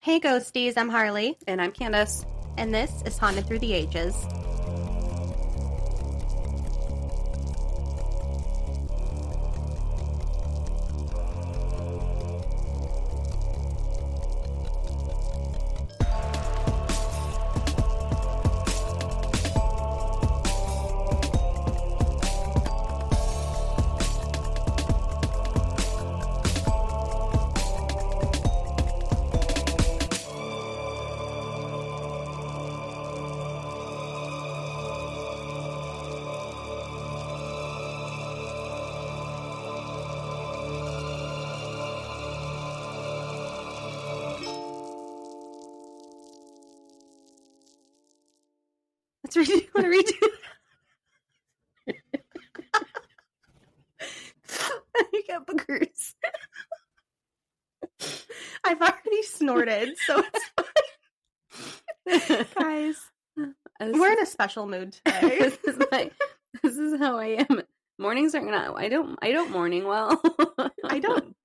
Hey ghosties, I'm Harley, And I'm Candace. and this is Haunted Through the Ages. Let's redo. Want to redo? You got boogers. I've already snorted, so it's fine. Guys, we're in a special mood today. This is how I am. Mornings are not. I don't morning well. I don't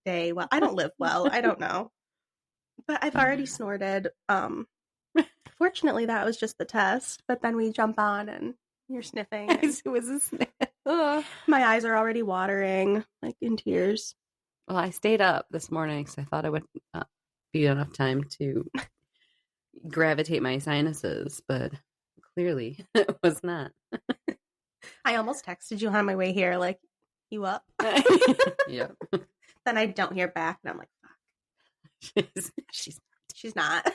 day well. I don't live well. I don't know. But I've already snorted. Fortunately, that was just the test. But then we jump on and you're sniffing. And It was a sniff. my eyes are already watering, like in tears. Well, I stayed up this morning because I thought I would be enough time to gravitate my sinuses, but clearly it was not. I almost texted you on my way here, like, you up? Yeah. Then I don't hear back, and I'm like, fuck. She's not.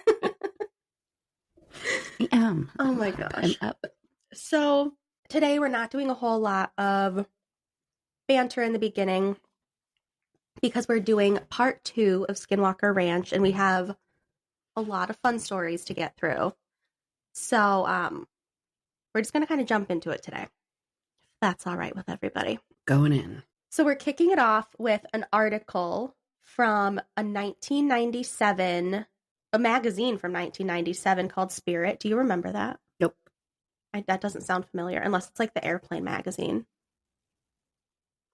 I am. Oh my I'm gosh. up. So today we're not doing a whole lot of banter in the beginning because we're doing part 2 of Skinwalker Ranch, and we have a lot of fun stories to get through. So we're just going to kind of jump into it today. If that's all right with everybody. Going in. So we're kicking it off with an article from a 1997, a magazine from 1997 called Spirit. Do you remember that? Nope. That doesn't sound familiar, unless it's like the Airplane magazine.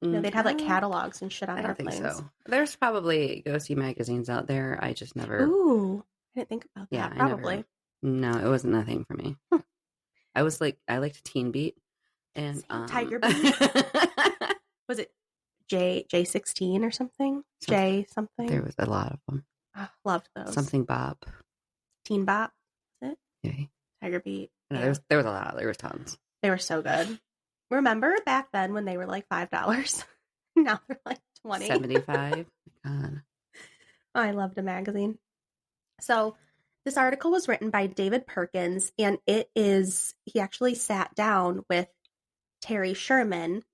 You know, they'd have like catalogs and shit on I don't airplanes. think so. There's probably ghosty magazines out there. I just never. Ooh, I didn't think about that. Yeah, Probably. No, it wasn't a thing for me. I liked Teen Beat and Tiger Beat. Was it J16 or something? J something? There was a lot of them. Oh, loved those. Something Bob. Teen Bop. Is it? Yeah. Tiger Beat. No, Yeah. there was a lot. There was tons. They were so good. Remember back then when they were like $5? Now they're like 20. 75. God. Oh, I loved a magazine. So this article was written by David Perkins, and he actually sat down with Terry Sherman,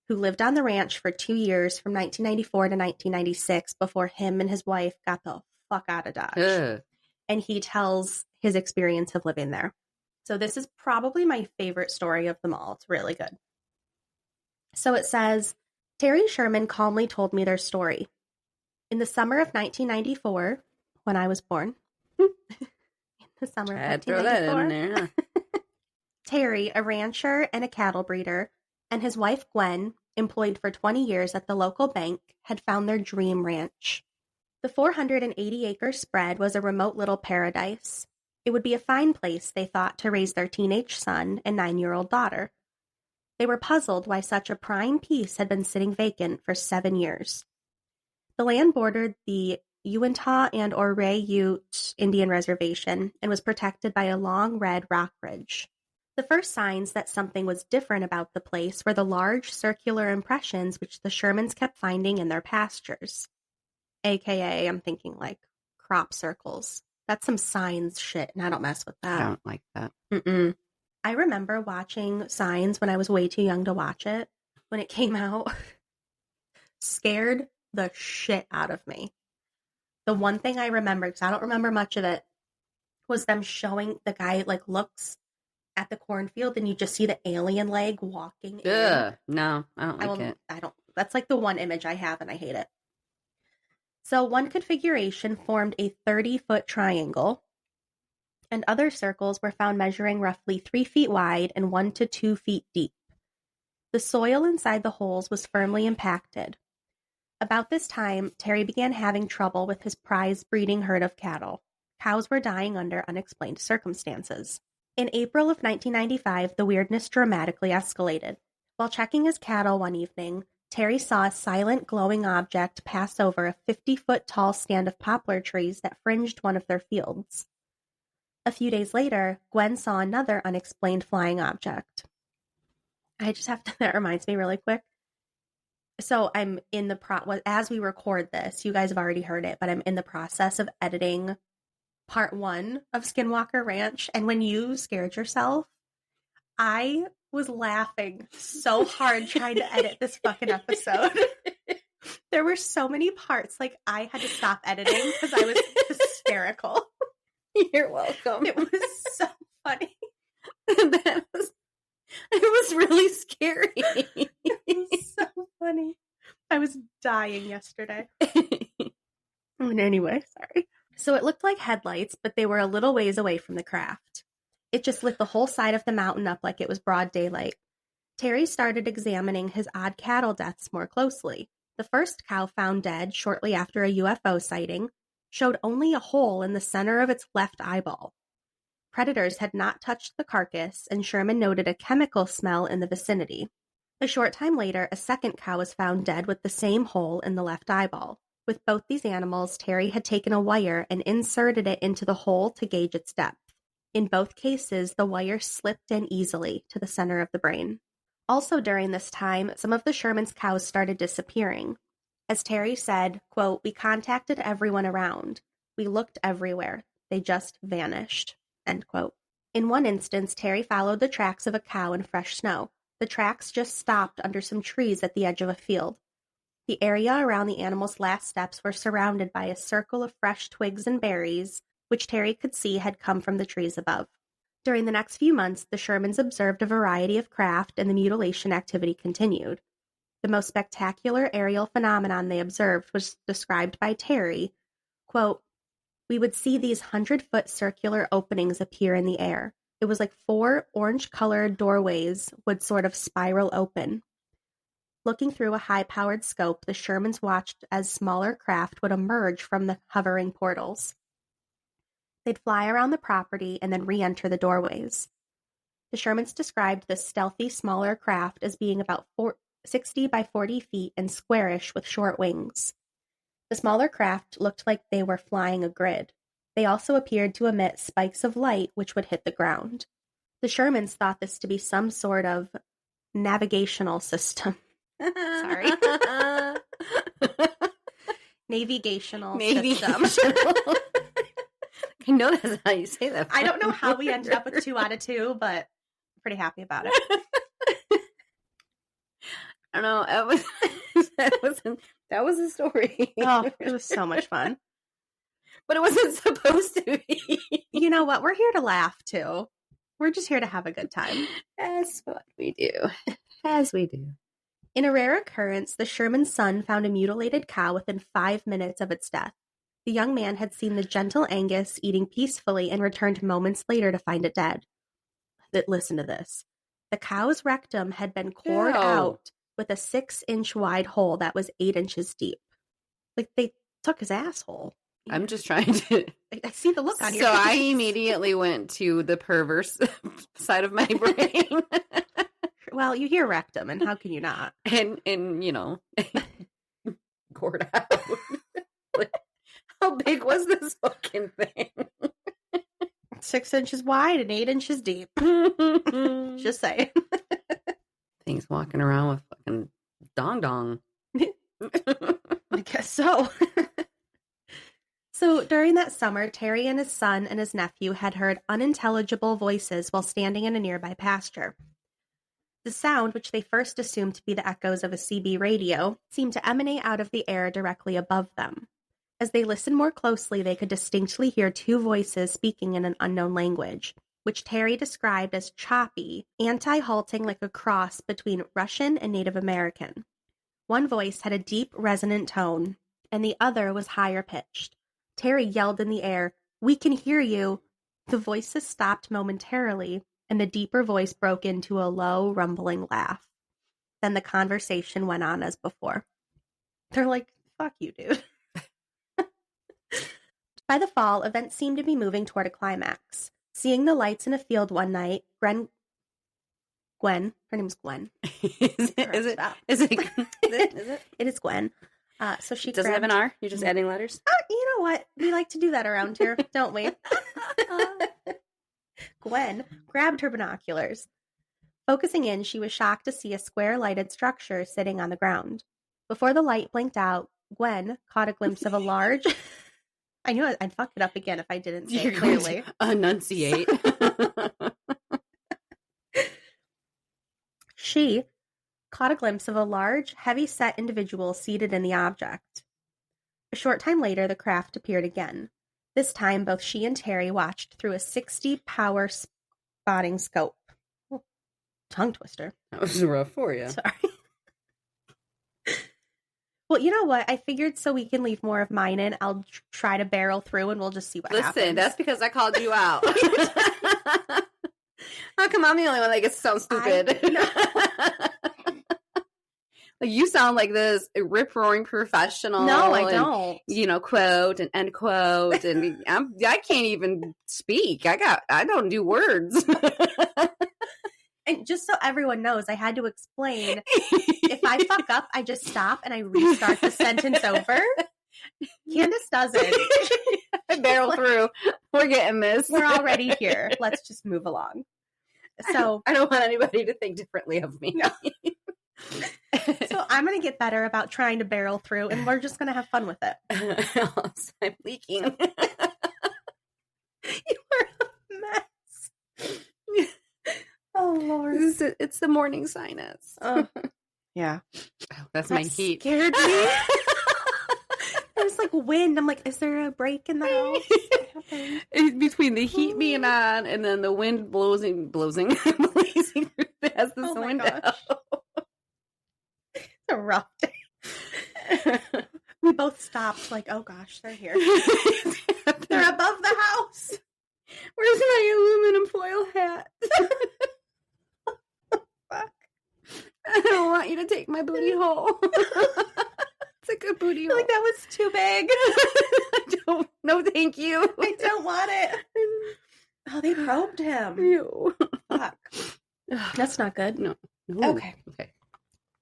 who lived on the ranch for 2 years from 1994 to 1996 before him and his wife got the fuck out of Dodge. Ugh. And he tells his experience of living there. So this is probably my favorite story of them all. It's really good. So it says, Terry Sherman calmly told me their story. In the summer of 1994, when I was born, in the summer of I'd throw that in 1994, there, huh? Terry, a rancher and a cattle breeder, and his wife Gwen, employed for 20 years at the local bank, had found their dream ranch. The 480-acre spread was a remote little paradise. It would be a fine place, they thought, to raise their teenage son and 9-year-old daughter. They were puzzled why such a prime piece had been sitting vacant for 7 years. The land bordered the Uintah and Ouray Ute Indian Reservation and was protected by a long red rock ridge. The first signs that something was different about the place were the large circular impressions which the Shermans kept finding in their pastures. AKA, I'm thinking like crop circles. That's some Signs shit, and I don't mess with that. I don't like that. Mm-mm. I remember watching Signs when I was way too young to watch it. When it came out, scared the shit out of me. The one thing I remember, because I don't remember much of it, was them showing the guy like looks at the cornfield and you just see the alien leg walking in. Ugh. No, I don't like it. That's like the one image I have and I hate it. So one configuration formed a 30-foot triangle, and other circles were found measuring roughly 3 feet wide and 1 to 2 feet deep. The soil inside the holes was firmly impacted. About this time, Terry began having trouble with his prize breeding herd of cattle. Cows were dying under unexplained circumstances. In April of 1995, the weirdness dramatically escalated. While checking his cattle one evening, Terry saw a silent, glowing object pass over a 50-foot-tall stand of poplar trees that fringed one of their fields. A few days later, Gwen saw another unexplained flying object. That reminds me really quick. So I'm in as we record this, you guys have already heard it, but I'm in the process of editing part 1 of Skinwalker Ranch. And when you scared yourself, I was laughing so hard trying to edit this fucking episode. There were so many parts, like I had to stop editing because I was hysterical. You're welcome. It was so funny. It was really scary. It was so funny. I was dying yesterday. Anyway, sorry. So it looked like headlights, but they were a little ways away from the craft. It just lit the whole side of the mountain up like it was broad daylight. Terry started examining his odd cattle deaths more closely. The first cow found dead shortly after a UFO sighting showed only a hole in the center of its left eyeball. Predators had not touched the carcass, and Sherman noted a chemical smell in the vicinity. A short time later, a second cow was found dead with the same hole in the left eyeball. With both these animals, Terry had taken a wire and inserted it into the hole to gauge its depth. In both cases, the wire slipped in easily to the center of the brain. Also during this time, some of the Sherman's cows started disappearing. As Terry said, quote, "We contacted everyone around. We looked everywhere. They just vanished," end quote. In one instance, Terry followed the tracks of a cow in fresh snow. The tracks just stopped under some trees at the edge of a field. The area around the animal's last steps were surrounded by a circle of fresh twigs and berries, which Terry could see had come from the trees above. During the next few months, the Shermans observed a variety of craft, and the mutilation activity continued. The most spectacular aerial phenomenon they observed was described by Terry, quote, "We would see these 100-foot circular openings appear in the air. It was like 4 orange-colored doorways would sort of spiral open. Looking through a high-powered scope, the Shermans watched as smaller craft would emerge from the hovering portals. They'd fly around the property and then re-enter the doorways. The Shermans described this stealthy, smaller craft as being about 60 by 40 feet and squarish with short wings. The smaller craft looked like they were flying a grid. They also appeared to emit spikes of light which would hit the ground. The Shermans thought this to be some sort of navigational system." Sorry. Navigational system. I know that's how you say that. I don't know how we ended up with 2 out of 2, but I'm pretty happy about it. I don't know. That was a story. Oh, it was so much fun. But it wasn't supposed to be. You know what? We're here to laugh, too. We're just here to have a good time. That's what we do. As we do. In a rare occurrence, the Sherman's son found a mutilated cow within 5 minutes of its death. The young man had seen the gentle Angus eating peacefully and returned moments later to find it dead. Listen to this. The cow's rectum had been cored out with a 6-inch wide hole that was 8 inches deep. Like, they took his asshole. I'm just trying to... I see the look on your face. So I face. immediately went to the perverse side of my brain. Well, you hear rectum, and how can you not? And you know, gored out. Like, how big was this fucking thing? 6 inches wide and 8 inches deep. Just saying. Things walking around with fucking dong. I guess so. So during that summer, Terry and his son and his nephew had heard unintelligible voices while standing in a nearby pasture. The sound, which they first assumed to be the echoes of a CB radio, seemed to emanate out of the air directly above them. As they listened more closely, they could distinctly hear 2 voices speaking in an unknown language, which Terry described as choppy, anti-halting like a cross between Russian and Native American. One voice had a deep, resonant tone, and the other was higher pitched. Terry yelled in the air, "We can hear you!" The voices stopped momentarily, and the deeper voice broke into a low, rumbling laugh. Then the conversation went on as before. They're like, fuck you, dude. By the fall, events seemed to be moving toward a climax. Seeing the lights in a field one night, Gwen, her name's Gwen. Is it? It is Gwen. So she doesn't have an R. You're just adding letters. You know what? We like to do that around here, don't we? Gwen grabbed her binoculars. Focusing in, she was shocked to see a square lighted structure sitting on the ground. Before the light blinked out, Gwen caught a glimpse of a large. I knew I'd fuck it up again if I didn't say it clearly. Enunciate. She caught a glimpse of a large, heavy-set individual seated in the object. A short time later, the craft appeared again. This time, both she and Terry watched through a 60-power spotting scope. Oh, tongue twister. That was rough for you. Sorry. Well, you know what? I figured so we can leave more of mine in, I'll try to barrel through and we'll just see what happens. Listen, that's because I called you out. How come I'm the only one that gets to sound stupid? Like, you sound like this rip-roaring professional. No, I don't. You know, quote and end quote. And I can't even speak. I don't do words. And just so everyone knows, I had to explain, if I fuck up, I just stop and I restart the sentence over. Kandis doesn't. I barrel through. We're getting this. We're already here. Let's just move along. So I don't want anybody to think differently of me. No. So I'm going to get better about trying to barrel through, and we're just going to have fun with it. I'm leaking. You are a mess. Oh, Lord. It's the morning sinus. Yeah. Oh, that's my heat. Scared me. There's like wind. I'm like, is there a break in the house? It's between the heat being on and then the wind blazing past this window. Gosh. It's a rough day. We both stopped like, oh gosh, they're here. They're above the house. Where's my aluminum foil hat? Fuck. I don't want you to take my booty hole. It's a good booty hole. Like, that was too big. No, thank you. I don't want it. Oh, they probed him. Ew. Fuck. That's not good. No. Okay.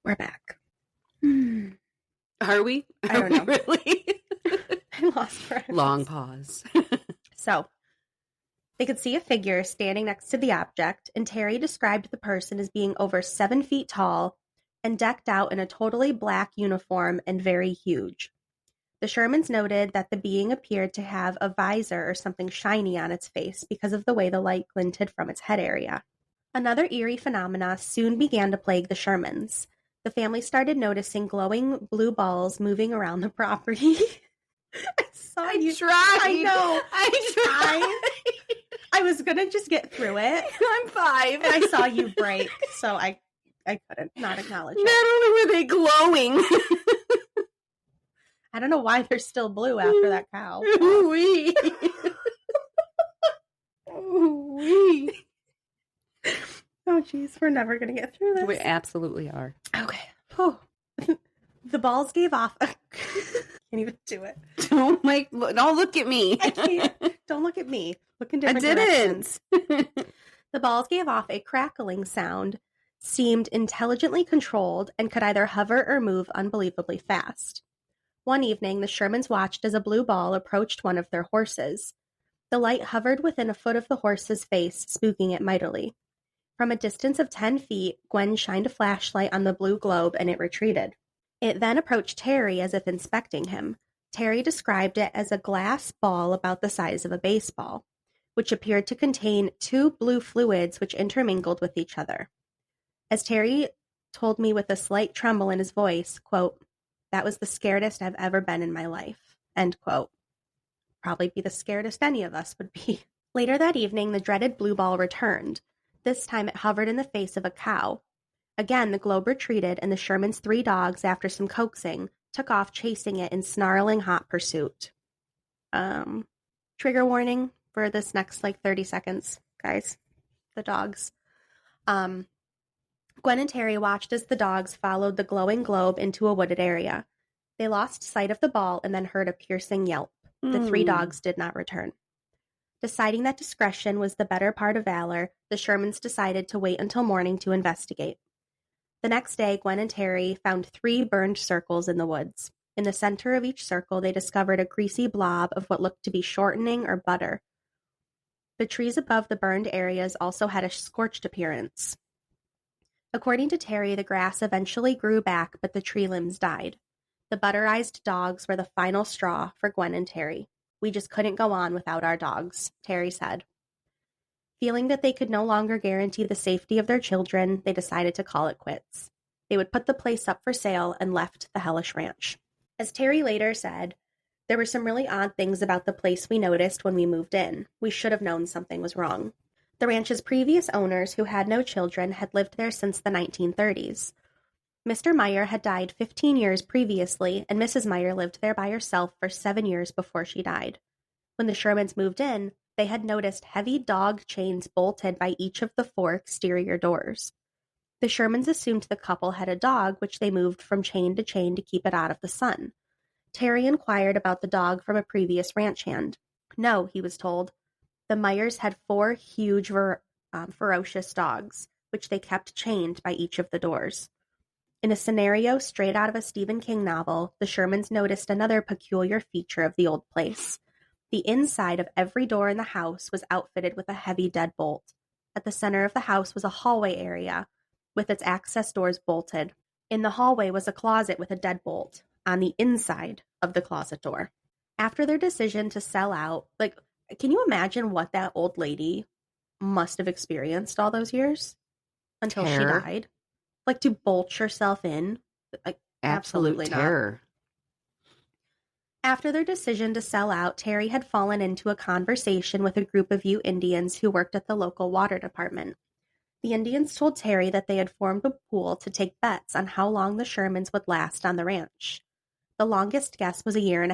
We're back. Are we? I don't know. Really? I lost forever. Long pause. So, they could see a figure standing next to the object, and Terry described the person as being over 7 feet tall and decked out in a totally black uniform and very huge. The Shermans noted that the being appeared to have a visor or something shiny on its face because of the way the light glinted from its head area. Another eerie phenomena soon began to plague the Shermans. The family started noticing glowing blue balls moving around the property. I tried. I know. I tried. I was going to just get through it. I'm 5. And I saw you break, so I couldn't not acknowledge it. Not only were they glowing. I don't know why they're still blue after that cow. Ooh-wee. Ooh-wee. Oh, jeez. We're never going to get through this. We absolutely are. Okay. Oh. The balls gave off. Can't even do it. Don't look at me. I can't. Don't look at me. Look in different directions. The balls gave off a crackling sound, seemed intelligently controlled, and could either hover or move unbelievably fast. One evening, the Shermans watched as a blue ball approached one of their horses. The light hovered within a foot of the horse's face, spooking it mightily. From a distance of 10 feet, Gwen shined a flashlight on the blue globe, and it retreated. It then approached Terry as if inspecting him. Terry described it as a glass ball about the size of a baseball, which appeared to contain 2 blue fluids which intermingled with each other. As Terry told me with a slight tremble in his voice, quote, "That was the scaredest I've ever been in my life," end quote. Probably be the scaredest any of us would be. Later that evening, the dreaded blue ball returned. This time it hovered in the face of a cow. Again, the globe retreated, and the Shermans' 3 dogs, after some coaxing, took off chasing it in snarling hot pursuit. Trigger warning for this next 30 seconds, guys. The dogs. Gwen and Terry watched as the dogs followed the glowing globe into a wooded area. They lost sight of the ball and then heard a piercing yelp. The 3 dogs did not return. Deciding that discretion was the better part of valor, the Shermans decided to wait until morning to investigate. The next day, Gwen and Terry found 3 burned circles in the woods. In the center of each circle, they discovered a greasy blob of what looked to be shortening or butter. The trees above the burned areas also had a scorched appearance. According to Terry, the grass eventually grew back, but the tree limbs died. The butterized dogs were the final straw for Gwen and Terry. We just couldn't go on without our dogs, Terry said. Feeling that they could no longer guarantee the safety of their children, they decided to call it quits. They would put the place up for sale and left the hellish ranch. As Terry later said, there were some really odd things about the place we noticed when we moved in. We should have known something was wrong. The ranch's previous owners, who had no children, had lived there since the 1930s. Mr. Meyer had died 15 years previously, and Mrs. Meyer lived there by herself for 7 years before she died. When the Shermans moved in, they had noticed heavy dog chains bolted by each of the 4 exterior doors. The Shermans assumed the couple had a dog, which they moved from chain to chain to keep it out of the sun. Terry inquired about the dog from a previous ranch hand. No, he was told. The Meyers had 4 huge, ferocious dogs, which they kept chained by each of the doors. In a scenario straight out of a Stephen King novel, the Shermans noticed another peculiar feature of the old place. The inside of every door in the house was outfitted with a heavy deadbolt. At the center of the house was a hallway area, with its access doors bolted. In the hallway was a closet with a deadbolt on the inside of the closet door. After their decision to sell out, can you imagine what that old lady must have experienced all those years until she died? To bolt yourself in? Absolutely not. Terror. After their decision to sell out, Terry had fallen into a conversation with a group of Ute Indians who worked at the local water department. The Indians told Terry that they had formed a pool to take bets on how long the Shermans would last on the ranch. The longest guess was 1.5 years.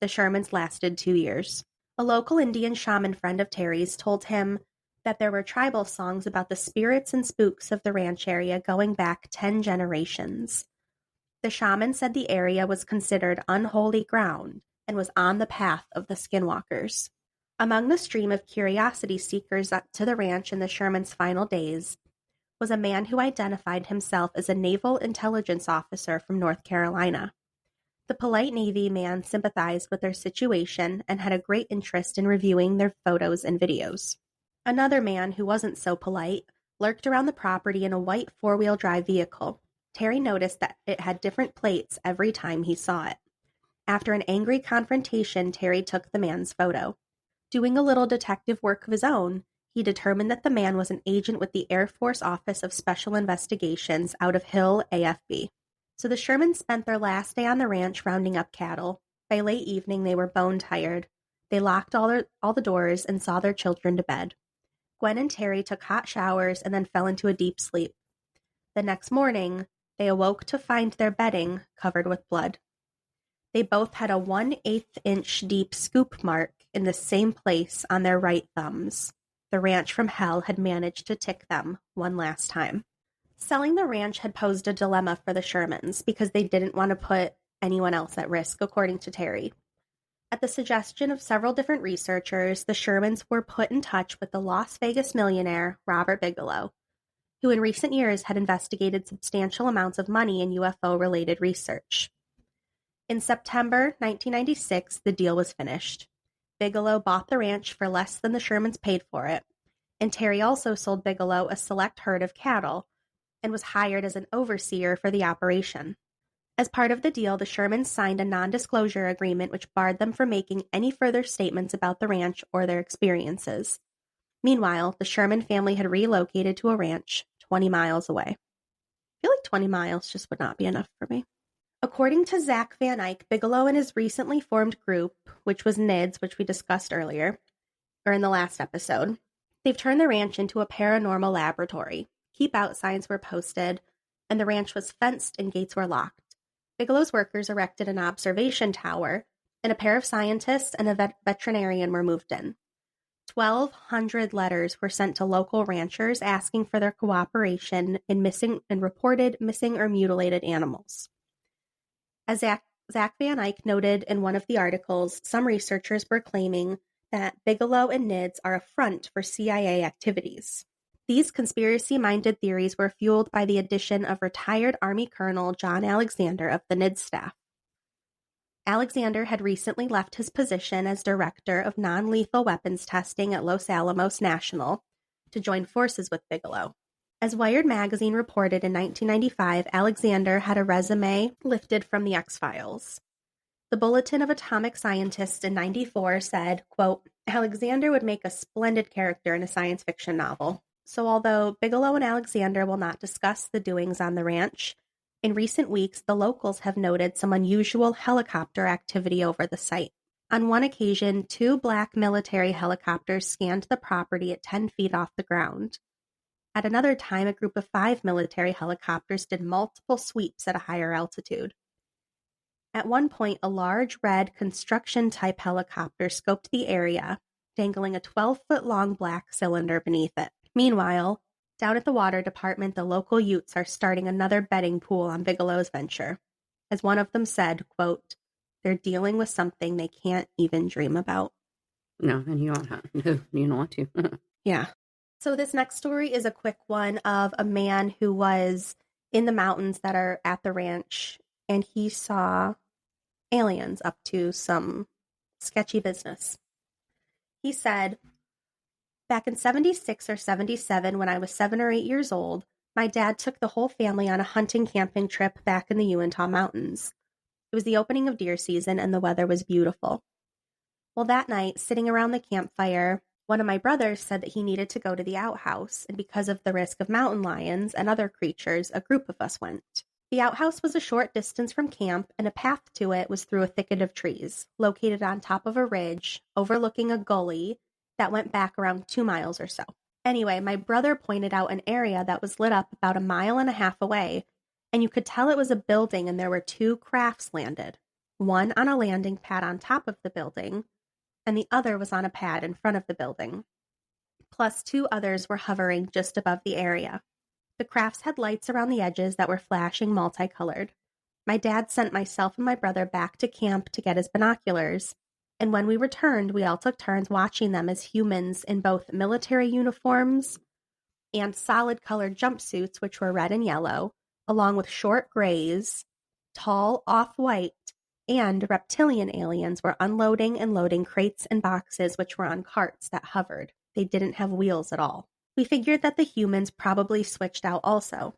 The Shermans lasted 2 years. A local Indian shaman friend of Terry's told him that there were tribal songs about the spirits and spooks of the ranch area going back 10 generations. The shaman said the area was considered unholy ground and was on the path of the Skinwalkers. Among the stream of curiosity seekers to the ranch in the Shermans' final days was a man who identified himself as a naval intelligence officer from North Carolina. The polite Navy man sympathized with their situation and had a great interest in reviewing their photos and videos. Another man, who wasn't so polite, lurked around the property in a white 4-wheel drive vehicle. Terry noticed that it had different plates every time he saw it. After an angry confrontation, Terry took the man's photo. Doing a little detective work of his own, he determined that the man was an agent with the Air Force Office of Special Investigations out of Hill, AFB. So the Shermans spent their last day on the ranch rounding up cattle. By late evening, they were bone-tired. They locked all the doors and saw their children to bed. Gwen and Terry took hot showers and then fell into a deep sleep. The next morning, they awoke to find their bedding covered with blood. They both had a 1/8 inch deep scoop mark in the same place on their right thumbs. The ranch from hell had managed to tick them one last time. Selling the ranch had posed a dilemma for the Shermans because they didn't want to put anyone else at risk, according to Terry. At the suggestion of several different researchers, the Shermans were put in touch with the Las Vegas millionaire Robert Bigelow, who in recent years had investigated substantial amounts of money in UFO-related research. In September 1996, the deal was finished. Bigelow bought the ranch for less than the Shermans paid for it, and Terry also sold Bigelow a select herd of cattle and was hired as an overseer for the operation. As part of the deal, the Shermans signed a non-disclosure agreement which barred them from making any further statements about the ranch or their experiences. Meanwhile, the Sherman family had relocated to a ranch 20 miles away. I feel like 20 miles just would not be enough for me. According to Zach Van Eyck, Bigelow and his recently formed group, which was NIDS, which we discussed earlier, or in the last episode, they've turned the ranch into a paranormal laboratory. Keep out signs were posted, and the ranch was fenced and gates were locked. Bigelow's workers erected an observation tower, and a pair of scientists and a veterinarian were moved in. 1,200 letters were sent to local ranchers asking for their cooperation in reported missing or mutilated animals. As Zach Van Eyck noted in one of the articles, some researchers were claiming that Bigelow and NIDS are a front for CIA activities. These conspiracy-minded theories were fueled by the addition of retired Army Colonel John Alexander of the NIDS staff. Alexander had recently left his position as director of non-lethal weapons testing at Los Alamos National to join forces with Bigelow. As Wired magazine reported in 1995, Alexander had a resume lifted from the X-Files. The Bulletin of Atomic Scientists in 94 said, quote, Alexander would make a splendid character in a science fiction novel. So although Bigelow and Alexander will not discuss the doings on the ranch, in recent weeks the locals have noted some unusual helicopter activity over the site. On one occasion, 2 black military helicopters scanned the property at 10 feet off the ground. At another time, a group of 5 military helicopters did multiple sweeps at a higher altitude. At one point, a large red construction-type helicopter scoped the area, dangling a 12-foot-long black cylinder beneath it. Meanwhile, down at the water department, the local Utes are starting another betting pool on Bigelow's venture. As one of them said, quote, they're dealing with something they can't even dream about. No, and you don't want to. Yeah. So this next story is a quick one of a man who was in the mountains that are at the ranch, and he saw aliens up to some sketchy business. He said, back in 76 or 77, when I was 7 or 8 years old, my dad took the whole family on a hunting camping trip back in the Uintah Mountains. It was the opening of deer season, and the weather was beautiful. Well, that night, sitting around the campfire, one of my brothers said that he needed to go to the outhouse, and because of the risk of mountain lions and other creatures, a group of us went. The outhouse was a short distance from camp, and a path to it was through a thicket of trees, located on top of a ridge, overlooking a gully that went back around 2 miles or so. Anyway, my brother pointed out an area that was lit up about 1.5 miles away, and you could tell it was a building, and there were 2 crafts landed, one on a landing pad on top of the building, and the other was on a pad in front of the building. Plus 2 others were hovering just above the area. The crafts had lights around the edges that were flashing multicolored. My dad sent myself and my brother back to camp to get his binoculars, and when we returned, we all took turns watching them as humans in both military uniforms and solid-colored jumpsuits, which were red and yellow, along with short grays, tall off-white, and reptilian aliens were unloading and loading crates and boxes which were on carts that hovered. They didn't have wheels at all. We figured that the humans probably switched out also.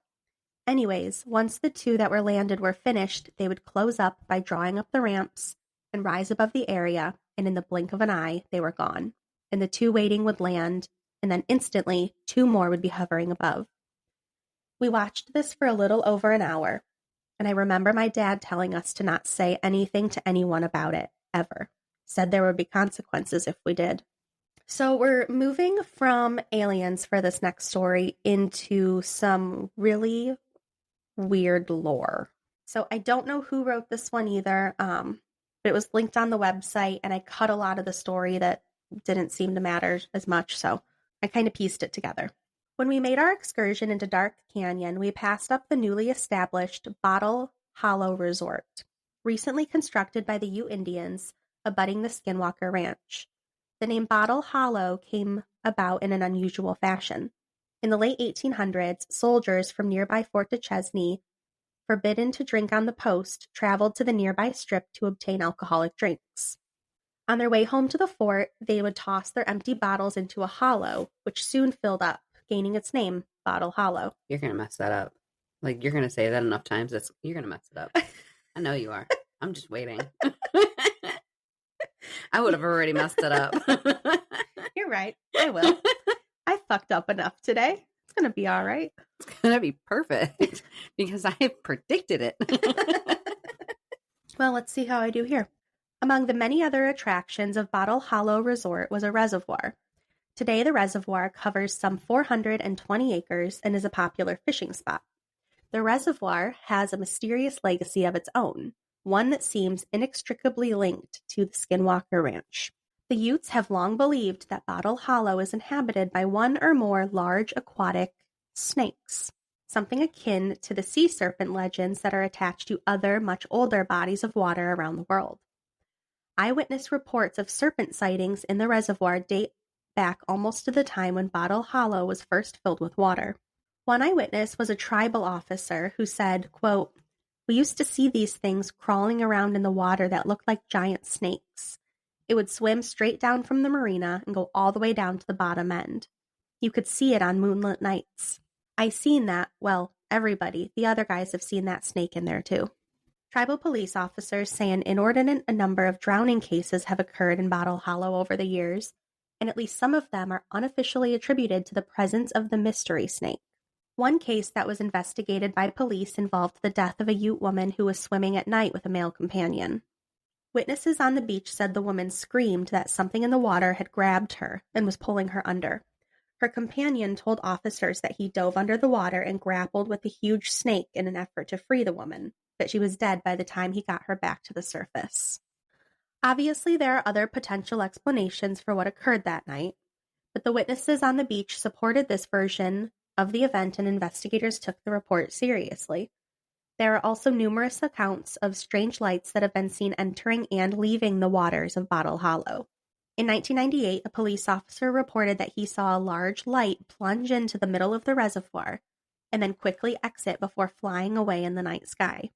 Anyways, once the 2 that were landed were finished, they would close up by drawing up the ramps and rise above the area, and in the blink of an eye, they were gone. And the 2 waiting would land, and then instantly, 2 more would be hovering above. We watched this for a little over an hour, and I remember my dad telling us to not say anything to anyone about it, ever. Said there would be consequences if we did. So we're moving from aliens for this next story into some really weird lore. So I don't know who wrote this one either, but it was linked on the website, and I cut a lot of the story that didn't seem to matter as much, so I kind of pieced it together. When we made our excursion into Dark Canyon, we passed up the newly established Bottle Hollow Resort, recently constructed by the Ute Indians abutting the Skinwalker Ranch. The name Bottle Hollow came about in an unusual fashion. In the late 1800s, soldiers from nearby Fort Duchesne, forbidden to drink on the post, traveled to the nearby strip to obtain alcoholic drinks. On their way home to the fort, they would toss their empty bottles into a hollow, which soon filled up, gaining its name, Bottle Hollow. You're going to mess that up. Like, you're going to say that enough times, you're going to mess it up. I know you are. I'm just waiting. I would have already messed it up. You're right. I will. I fucked up enough today. It's going to be all right. It's going to be perfect because I predicted it. Well, let's see how I do here. Among the many other attractions of Bottle Hollow Resort was a reservoir. Today, the reservoir covers some 420 acres and is a popular fishing spot. The reservoir has a mysterious legacy of its own, one that seems inextricably linked to the Skinwalker Ranch. The Utes have long believed that Bottle Hollow is inhabited by one or more large aquatic snakes. something akin to the sea serpent legends that are attached to other, much older bodies of water around the world. Eyewitness reports of serpent sightings in the reservoir date back almost to the time when Bottle Hollow was first filled with water. One eyewitness was a tribal officer who said, quote, "We used to see these things crawling around in the water that looked like giant snakes. It would swim straight down from the marina and go all the way down to the bottom end. You could see it on moonlit nights. I seen that. Well, everybody, the other guys have seen that snake in there too." Tribal police officers say an inordinate number of drowning cases have occurred in Bottle Hollow over the years, and at least some of them are unofficially attributed to the presence of the mystery snake. One case that was investigated by police involved the death of a Ute woman who was swimming at night with a male companion. Witnesses on the beach said the woman screamed that something in the water had grabbed her and was pulling her under. Her companion told officers that he dove under the water and grappled with the huge snake in an effort to free the woman, but she was dead by the time he got her back to the surface. Obviously, there are other potential explanations for what occurred that night, but the witnesses on the beach supported this version of the event and investigators took the report seriously. There are also numerous accounts of strange lights that have been seen entering and leaving the waters of Bottle Hollow. In 1998, a police officer reported that he saw a large light plunge into the middle of the reservoir and then quickly exit before flying away in the night sky.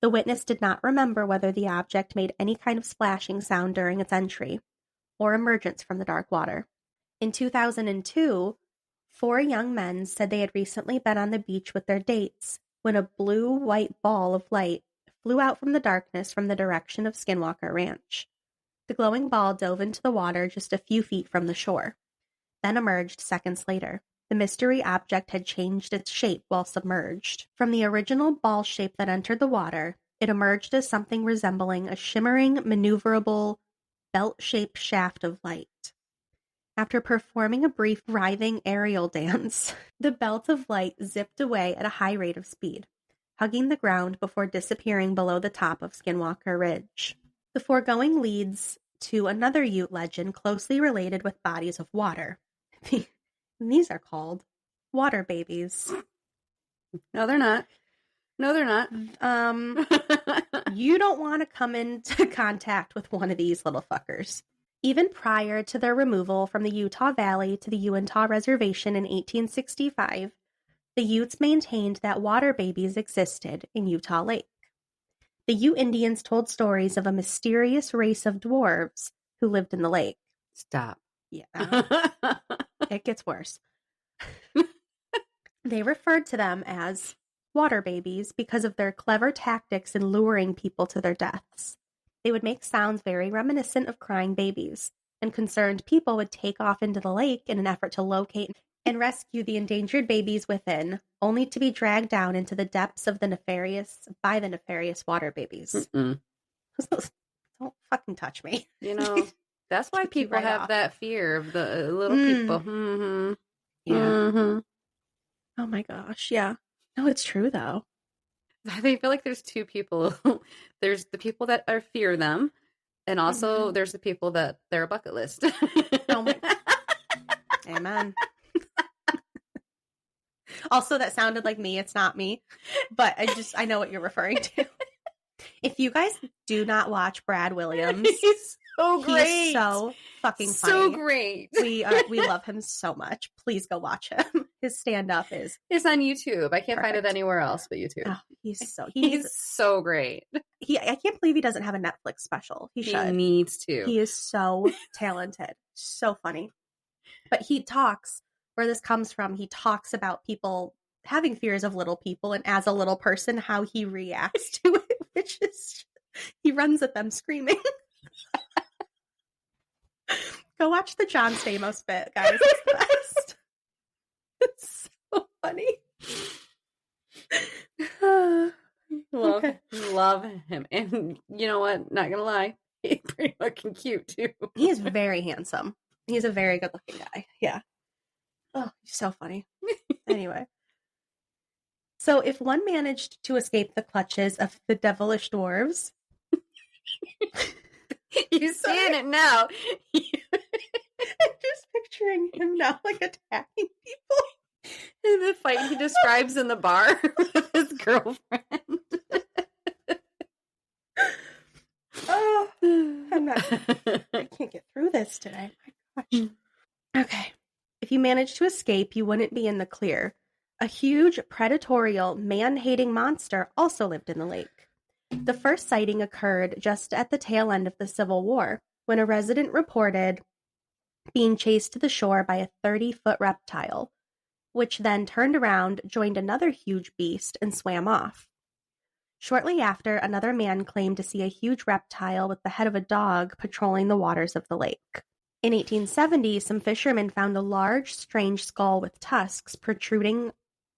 The witness did not remember whether the object made any kind of splashing sound during its entry or emergence from the dark water. In 2002, 4 young men said they had recently been on the beach with their dates when a blue-white ball of light flew out from the darkness from the direction of Skinwalker Ranch. The glowing ball dove into the water just a few feet from the shore, then emerged seconds later. The mystery object had changed its shape while submerged. From the original ball shape that entered the water, it emerged as something resembling a shimmering, maneuverable, belt-shaped shaft of light. After performing a brief writhing aerial dance, the belt of light zipped away at a high rate of speed, hugging the ground before disappearing below the top of Skinwalker Ridge. The foregoing leads to another Ute legend closely related with bodies of water. These are called water babies. No, they're not. No, they're not. You don't want to come into contact with one of these little fuckers. Even prior to their removal from the Utah Valley to the Uintah Reservation in 1865, the Utes maintained that water babies existed in Utah Lake. The Ute Indians told stories of a mysterious race of dwarves who lived in the lake. Stop. Yeah. It gets worse. They referred to them as water babies because of their clever tactics in luring people to their deaths. They would make sounds very reminiscent of crying babies, and concerned people would take off into the lake in an effort to locate and rescue the endangered babies within, only to be dragged down into the depths of the nefarious water babies. Mm-mm. Don't fucking touch me. You know, that's why people right have off. that fear of the little people. Mm-hmm. Yeah. Mm-hmm. Oh my gosh. Yeah. No, it's true though. I feel like there's 2 people. There's the people that are fear them, and also there's the people that they're a bucket list. Oh my. Amen. Also, that sounded like me. It's not me, but I know what you're referring to. If you guys do not watch Brad Williams, He's so great. He's so fucking funny. So great. We love him so much. Please go watch him. His stand-up is... It's on YouTube. I can't find it perfect. anywhere else but YouTube. Oh, he's so great. I can't believe he doesn't have a Netflix special. He should. He needs to. He is so talented. So funny. But he talks, where this comes from, he talks about people having fears of little people, and as a little person, how he reacts to it, which is... He runs at them screaming. Go watch the John Stamos bit, guys. It's the best. It's so funny. Love him. And you know what? Not gonna lie, he's pretty fucking cute too. He is very handsome. He's a very good looking guy. Yeah. Oh, he's so funny. Anyway. So if one managed to escape the clutches of the devilish dwarves... You're seeing it now. I'm just picturing him now, like, attacking people. And the fight he describes in the bar with his girlfriend. Oh, I can't get through this today. My gosh. Okay. If you managed to escape, you wouldn't be in the clear. A huge, predatorial, man-hating monster also lived in the lake. The first sighting occurred just at the tail end of the Civil War, when a resident reported being chased to the shore by a 30-foot reptile, which then turned around, joined another huge beast, and swam off. Shortly after, another man claimed to see a huge reptile with the head of a dog patrolling the waters of the lake. In 1870, some fishermen found a large, strange skull with tusks protruding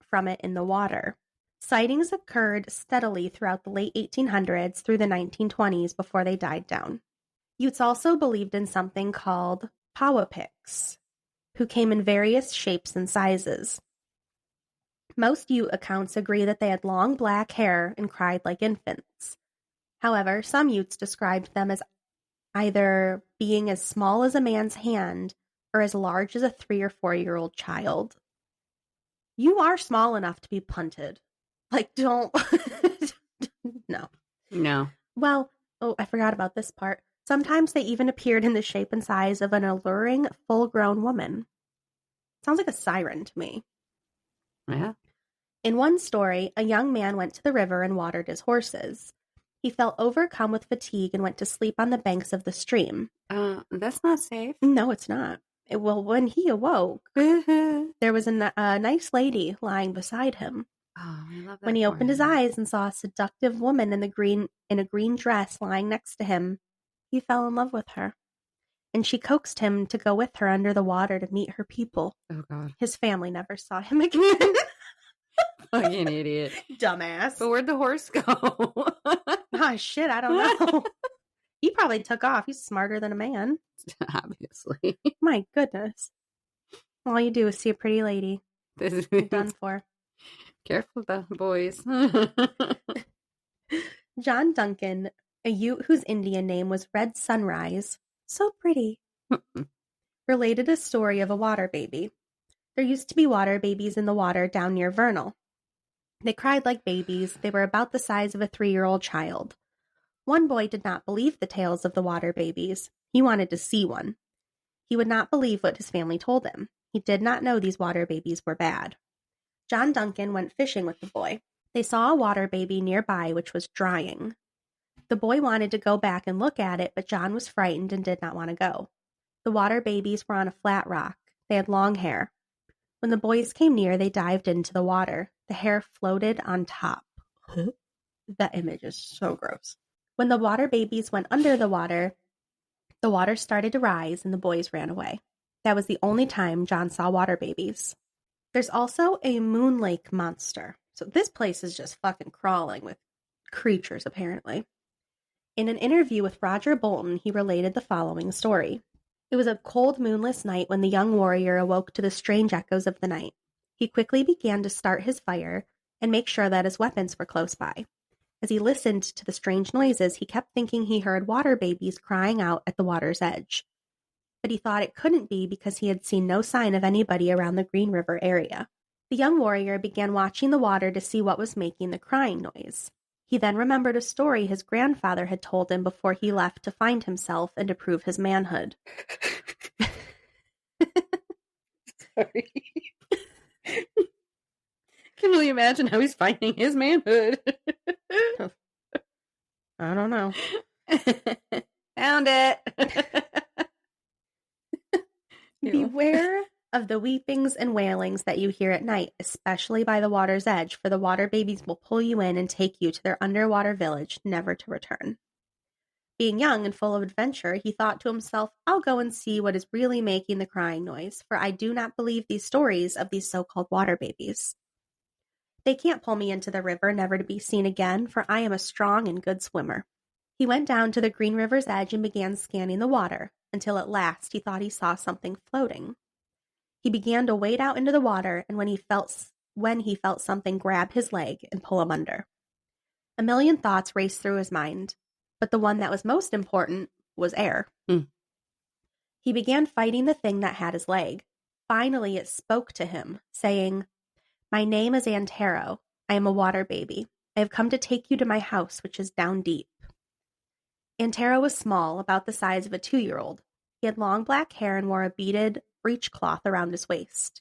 from it in the water. Sightings occurred steadily throughout the late 1800s through the 1920s before they died down. Utes also believed in something called Powapix, who came in various shapes and sizes. Most Ute accounts agree that they had long black hair and cried like infants. However, some Utes described them as either being as small as a man's hand or as large as a 3 or 4-year-old child. You are small enough to be punted. Like, don't. No. No. Well, I forgot about this part. Sometimes they even appeared in the shape and size of an alluring, full-grown woman. Sounds like a siren to me. Yeah. In one story, a young man went to the river and watered his horses. He felt overcome with fatigue and went to sleep on the banks of the stream. That's not safe. No, it's not. Well, when he awoke, there was a nice lady lying beside him. Oh, I love that. When he opened his eyes and saw a seductive woman in a green dress lying next to him, he fell in love with her. And she coaxed him to go with her under the water to meet her people. Oh, God. His family never saw him again. Fucking idiot. Dumbass. But where'd the horse go? Oh, shit, I don't know. He probably took off. He's smarter than a man. Obviously. My goodness. All you do is see a pretty lady. You're done for. Careful, the boys. John Duncan, a Ute whose Indian name was Red Sunrise, so pretty, related a story of a water baby. There used to be water babies in the water down near Vernal. They cried like babies. They were about the size of a 3-year-old child. One boy did not believe the tales of the water babies. He wanted to see one. He would not believe what his family told him. He did not know these water babies were bad. John Duncan went fishing with the boy. They saw a water baby nearby which was drying. The boy wanted to go back and look at it, but John was frightened and did not want to go. The water babies were on a flat rock. They had long hair. When the boys came near, they dived into the water. The hair floated on top. That image is so gross. When the water babies went under the water started to rise and the boys ran away. That was the only time John saw water babies. There's also a Moon Lake monster. So this place is just fucking crawling with creatures, apparently. In an interview with Roger Bolton, he related the following story. It was a cold, moonless night when the young warrior awoke to the strange echoes of the night. He quickly began to start his fire and make sure that his weapons were close by. As he listened to the strange noises, he kept thinking he heard water babies crying out at the water's edge. But he thought it couldn't be because he had seen no sign of anybody around the Green River area. The young warrior began watching the water to see what was making the crying noise. He then remembered a story his grandfather had told him before he left to find himself and to prove his manhood. Sorry. Can only imagine how he's finding his manhood. I don't know. Found it. Beware of the weepings and wailings that you hear at night, especially by the water's edge, for the water babies will pull you in and take you to their underwater village, never to return. Being young and full of adventure, he thought to himself, I'll go and see what is really making the crying noise, for I do not believe these stories of these so-called water babies. They can't pull me into the river, never to be seen again, for I am a strong and good swimmer. He went down to the Green River's edge and began scanning the water, until at last he thought he saw something floating. He began to wade out into the water, and when he felt something grab his leg and pull him under. A million thoughts raced through his mind, but the one that was most important was air. He began fighting the thing that had his leg. Finally, it spoke to him, saying, My name is Antero. I am a water baby. I have come to take you to my house, which is down deep. Antero was small, about the size of a 2-year-old. He had long black hair and wore a beaded breechcloth around his waist.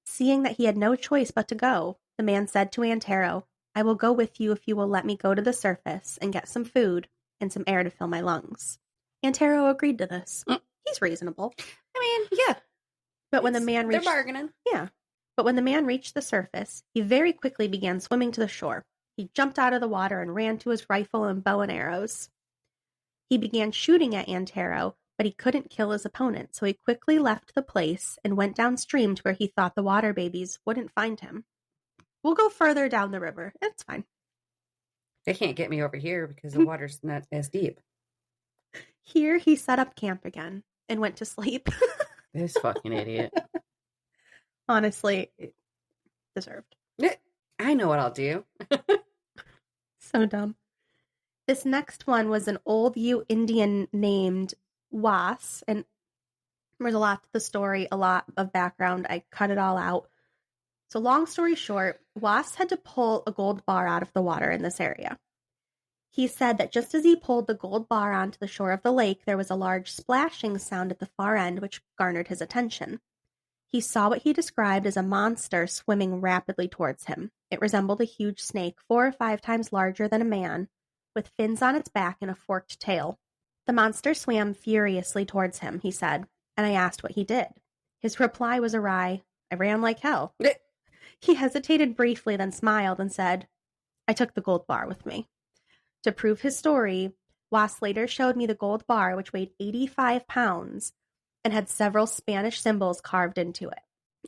Seeing that he had no choice but to go, the man said to Antero, I will go with you if you will let me go to the surface and get some food and some air to fill my lungs. Antero agreed to this. He's reasonable. I mean, yeah. But when the man reached... They're bargaining. Yeah. But when the man reached the surface, he very quickly began swimming to the shore. He jumped out of the water and ran to his rifle and bow and arrows. He began shooting at Antero, but he couldn't kill his opponent, so he quickly left the place and went downstream to where he thought the water babies wouldn't find him. We'll go further down the river. It's fine. They can't get me over here because the water's not as deep. Here he set up camp again and went to sleep. This fucking idiot. Honestly, deserved. I know what I'll do. So dumb. This next one was an old Ute Indian named Was, and there's a lot to the story, a lot of background. I cut it all out. So long story short, Was had to pull a gold bar out of the water in this area. He said that just as he pulled the gold bar onto the shore of the lake, there was a large splashing sound at the far end, which garnered his attention. He saw what he described as a monster swimming rapidly towards him. It resembled a huge snake, 4 or 5 times larger than a man, with fins on its back and a forked tail. The monster swam furiously towards him, he said, and I asked what he did. His reply was awry. I ran like hell. He hesitated briefly, then smiled and said, I took the gold bar with me. To prove his story, Was later showed me the gold bar, which weighed 85 pounds and had several Spanish symbols carved into it.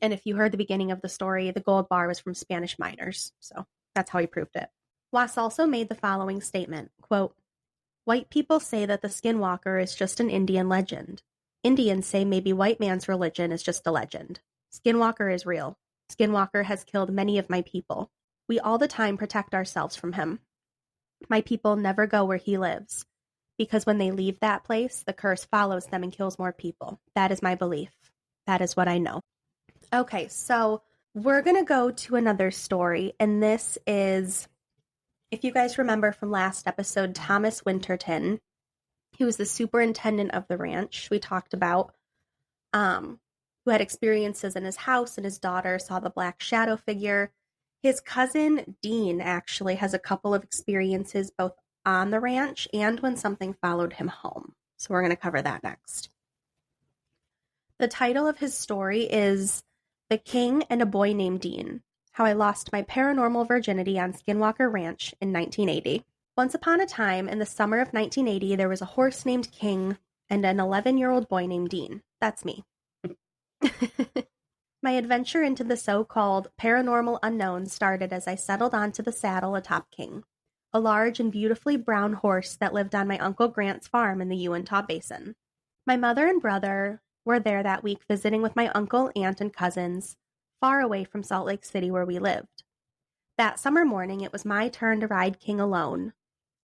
And if you heard the beginning of the story, the gold bar was from Spanish miners, so that's how he proved it. Was also made the following statement, quote, White people say that the Skinwalker is just an Indian legend. Indians say maybe white man's religion is just a legend. Skinwalker is real. Skinwalker has killed many of my people. We all the time protect ourselves from him. My people never go where he lives, because when they leave that place, the curse follows them and kills more people. That is my belief. That is what I know. Okay, so we're going to go to another story, and this is, if you guys remember from last episode, Thomas Winterton, he was the superintendent of the ranch we talked about, who had experiences in his house, and his daughter saw the black shadow figure. His cousin, Dean, actually has a couple of experiences both on the ranch and when something followed him home. So we're going to cover that next. The title of his story is The King and a Boy Named Dean, How I Lost My Paranormal Virginity on Skinwalker Ranch in 1980. Once upon a time, in the summer of 1980, there was a horse named King and an 11-year-old boy named Dean. That's me. My adventure into the so-called paranormal unknown started as I settled onto the saddle atop King, a large and beautifully brown horse that lived on my Uncle Grant's farm in the Uintah Basin. My mother and brother were there that week visiting with my uncle, aunt, and cousins, far away from Salt Lake City where we lived. That summer morning, it was my turn to ride King alone,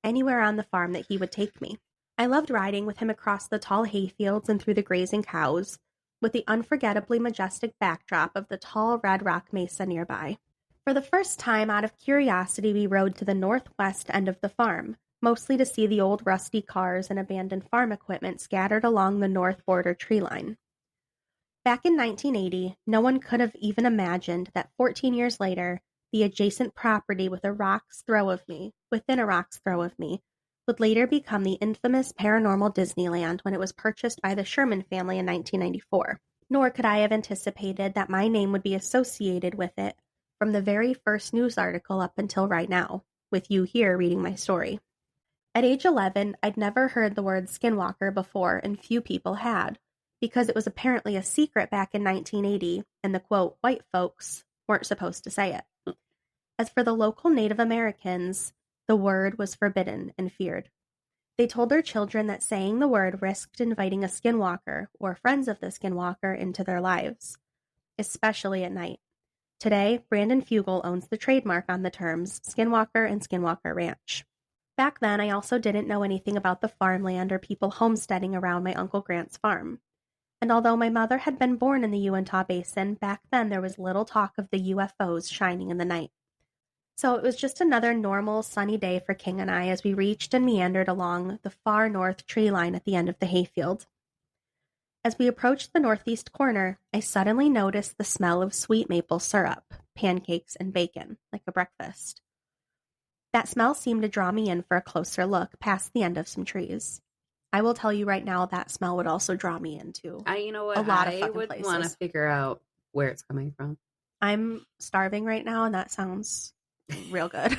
anywhere on the farm that he would take me. I loved riding with him across the tall hayfields and through the grazing cows, with the unforgettably majestic backdrop of the tall red rock mesa nearby. For the first time, out of curiosity, we rode to the northwest end of the farm, mostly to see the old rusty cars and abandoned farm equipment scattered along the north border tree line. Back in 1980, no one could have even imagined that 14 years later, the adjacent property within a rock's throw of me, would later become the infamous paranormal Disneyland when it was purchased by the Sherman family in 1994. Nor could I have anticipated that my name would be associated with it from the very first news article up until right now, with you here reading my story. At age 11, I'd never heard the word Skinwalker before, and few people had, because it was apparently a secret back in 1980, and the, quote, white folks weren't supposed to say it. As for the local Native Americans, the word was forbidden and feared. They told their children that saying the word risked inviting a skinwalker or friends of the skinwalker into their lives, especially at night. Today, Brandon Fugel owns the trademark on the terms Skinwalker and Skinwalker Ranch. Back then, I also didn't know anything about the farmland or people homesteading around my Uncle Grant's farm. And although my mother had been born in the Uintah Basin, back then there was little talk of the UFOs shining in the night. So it was just another normal sunny day for King and I as we reached and meandered along the far north tree line at the end of the hayfield. As we approached the northeast corner, I suddenly noticed the smell of sweet maple syrup, pancakes, and bacon, like a breakfast. That smell seemed to draw me in for a closer look past the end of some trees. I will tell you right now that smell would also draw me into You know what? a lot of I fucking would places. want to figure out where it's coming from. I'm starving right now, and that sounds real good.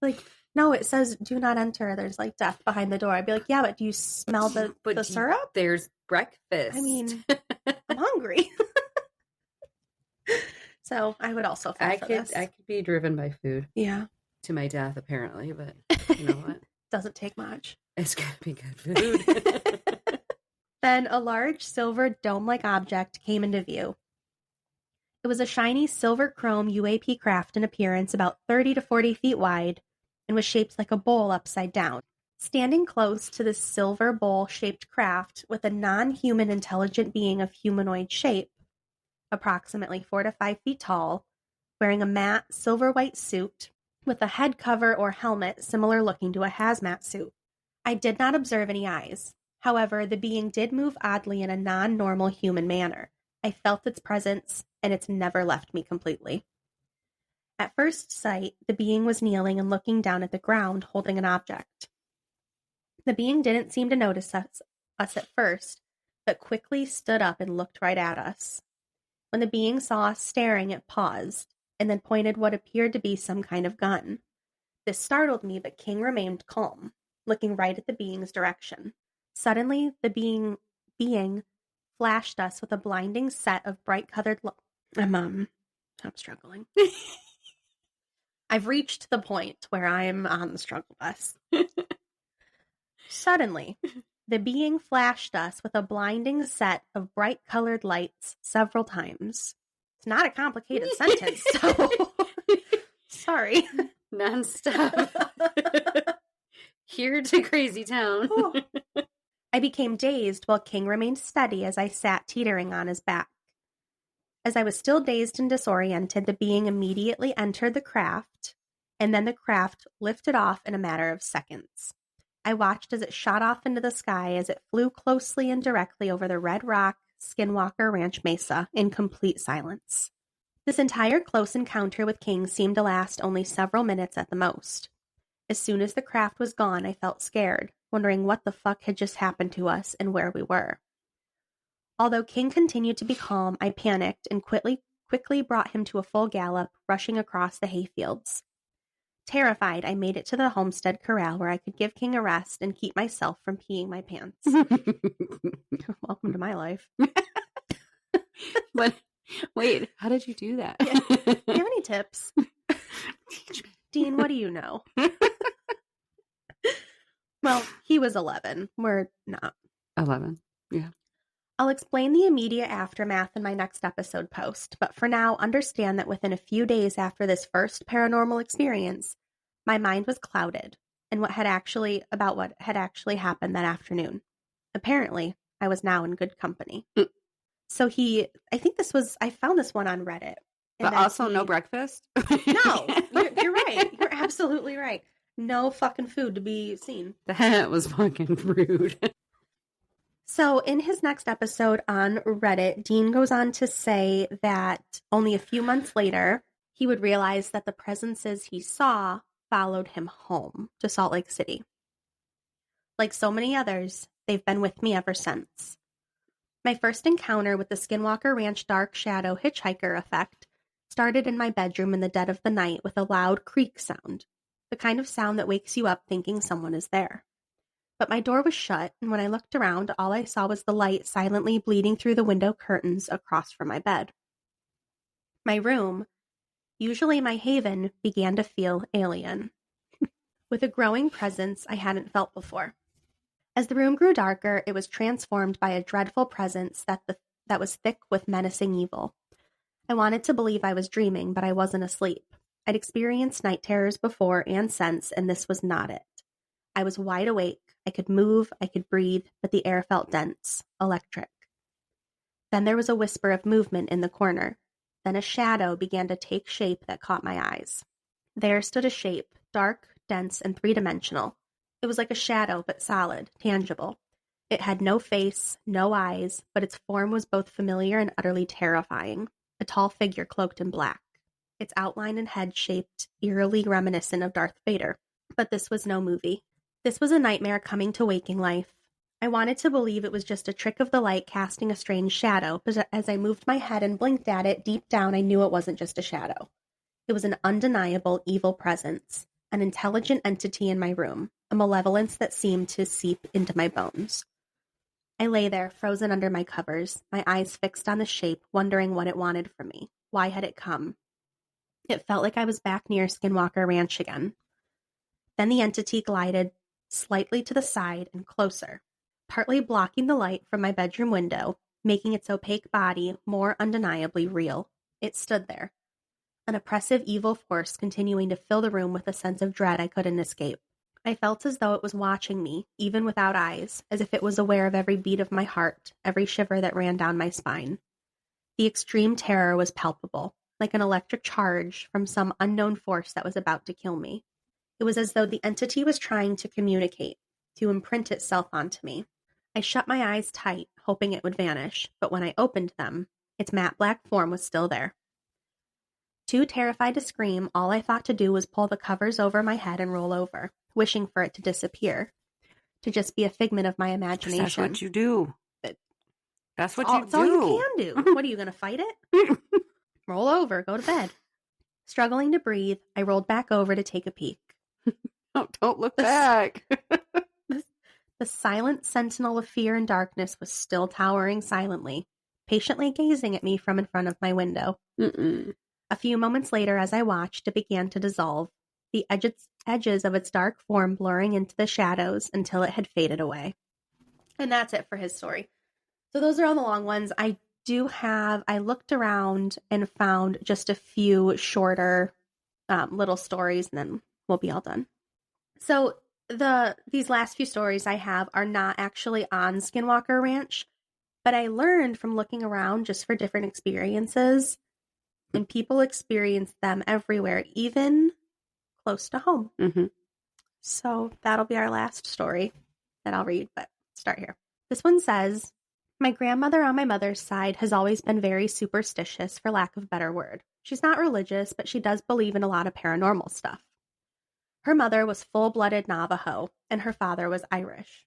Like, no, it says do not enter. There's like death behind the door. I'd be like, yeah, but do you smell the syrup? There's breakfast. I mean, I'm hungry. So I would also fall for this. I could be driven by food. Yeah. To my death, apparently, but you know what? Doesn't take much. It's gonna be good food. Then a large silver dome-like object came into view. It was a shiny silver chrome UAP craft in appearance, about 30 to 40 feet wide, and was shaped like a bowl upside down. Standing close to this silver bowl-shaped craft with a non-human intelligent being of humanoid shape, approximately 4 to 5 feet tall, wearing a matte silver-white suit with a head cover or helmet similar looking to a hazmat suit. I did not observe any eyes. However, the being did move oddly in a non-normal human manner. I felt its presence, and it's never left me completely. At first sight, the being was kneeling and looking down at the ground, holding an object. The being didn't seem to notice us at first, but quickly stood up and looked right at us. When the being saw us staring, it paused, and then pointed what appeared to be some kind of gun. This startled me, but King remained calm, looking right at the being's direction. Suddenly, the being flashed us with a blinding set of bright-colored I'm struggling. I've reached the point where I'm on the struggle bus. Suddenly, the being flashed us with a blinding set of bright-colored lights several times. It's not a complicated sentence, so sorry. Nonstop. Here to Crazy Town. I became dazed while King remained steady as I sat teetering on his back. As I was still dazed and disoriented, the being immediately entered the craft, and then the craft lifted off in a matter of seconds. I watched as it shot off into the sky as it flew closely and directly over the Red Rock Skinwalker Ranch Mesa in complete silence. This entire close encounter with King seemed to last only several minutes at the most. As soon as the craft was gone, I felt scared, wondering what the fuck had just happened to us and where we were. Although King continued to be calm, I panicked and quickly brought him to a full gallop, rushing across the hayfields. Terrified, I made it to the homestead corral where I could give King a rest and keep myself from peeing my pants. Welcome to my life. But wait, how did you do that? Yeah. Do you have any tips? Dean, what do you know? Well, he was 11. We're not. 11. Yeah. I'll explain the immediate aftermath in my next episode post, but for now, understand that within a few days after this first paranormal experience, my mind was clouded and what had actually happened that afternoon. Apparently, I was now in good company. So I found this one on Reddit. But also no breakfast? No, you're right. You're absolutely right. No fucking food to be seen. That was fucking rude. So in his next episode on Reddit, Dean goes on to say that only a few months later, he would realize that the presences he saw followed him home to Salt Lake City. Like so many others, they've been with me ever since. My first encounter with the Skinwalker Ranch dark shadow hitchhiker effect started in my bedroom in the dead of the night with a loud creak sound, the kind of sound that wakes you up thinking someone is there. But my door was shut, and when I looked around, all I saw was the light silently bleeding through the window curtains across from my bed. My room, usually my haven, began to feel alien, with a growing presence I hadn't felt before. As the room grew darker, it was transformed by a dreadful presence that was thick with menacing evil. I wanted to believe I was dreaming, but I wasn't asleep. I'd experienced night terrors before and since, and this was not it. I was wide awake, I could move, I could breathe, but the air felt dense, electric. Then there was a whisper of movement in the corner. Then a shadow began to take shape that caught my eyes. There stood a shape, dark, dense, and three-dimensional. It was like a shadow, but solid, tangible. It had no face, no eyes, but its form was both familiar and utterly terrifying. A tall figure cloaked in black. Its outline and head shaped, eerily reminiscent of Darth Vader. But this was no movie. This was a nightmare coming to waking life. I wanted to believe it was just a trick of the light casting a strange shadow, but as I moved my head and blinked at it, deep down I knew it wasn't just a shadow. It was an undeniable evil presence, an intelligent entity in my room, a malevolence that seemed to seep into my bones. I lay there, frozen under my covers, my eyes fixed on the shape, wondering what it wanted from me. Why had it come? It felt like I was back near Skinwalker Ranch again. Then the entity glided slightly to the side and closer, partly blocking the light from my bedroom window, making its opaque body more undeniably real. It stood there, an oppressive evil force continuing to fill the room with a sense of dread I couldn't escape. I felt as though it was watching me, even without eyes, as if it was aware of every beat of my heart, every shiver that ran down my spine. The extreme terror was palpable, like an electric charge from some unknown force that was about to kill me. It was as though the entity was trying to communicate, to imprint itself onto me. I shut my eyes tight, hoping it would vanish, but when I opened them, its matte black form was still there. Too terrified to scream, all I thought to do was pull the covers over my head and roll over, wishing for it to disappear, to just be a figment of my imagination. That's what you do. That's what you do. It's all you can do. What, are you going to fight it? Roll over, go to bed. Struggling to breathe, I rolled back over to take a peek. Oh, don't look back. The silent sentinel of fear and darkness was still towering silently, patiently gazing at me from in front of my window. Mm-mm. A few moments later, as I watched, it began to dissolve, the edges of its dark form blurring into the shadows until it had faded away. And that's it for his story. So those are all the long ones. I looked around and found just a few shorter little stories, and then we'll be all done. So these last few stories I have are not actually on Skinwalker Ranch, but I learned from looking around just for different experiences, and people experience them everywhere, even close to home. Mm-hmm. So that'll be our last story that I'll read, but start here. This one says, my grandmother on my mother's side has always been very superstitious, for lack of a better word. She's not religious, but she does believe in a lot of paranormal stuff. Her mother was full-blooded Navajo, and her father was Irish.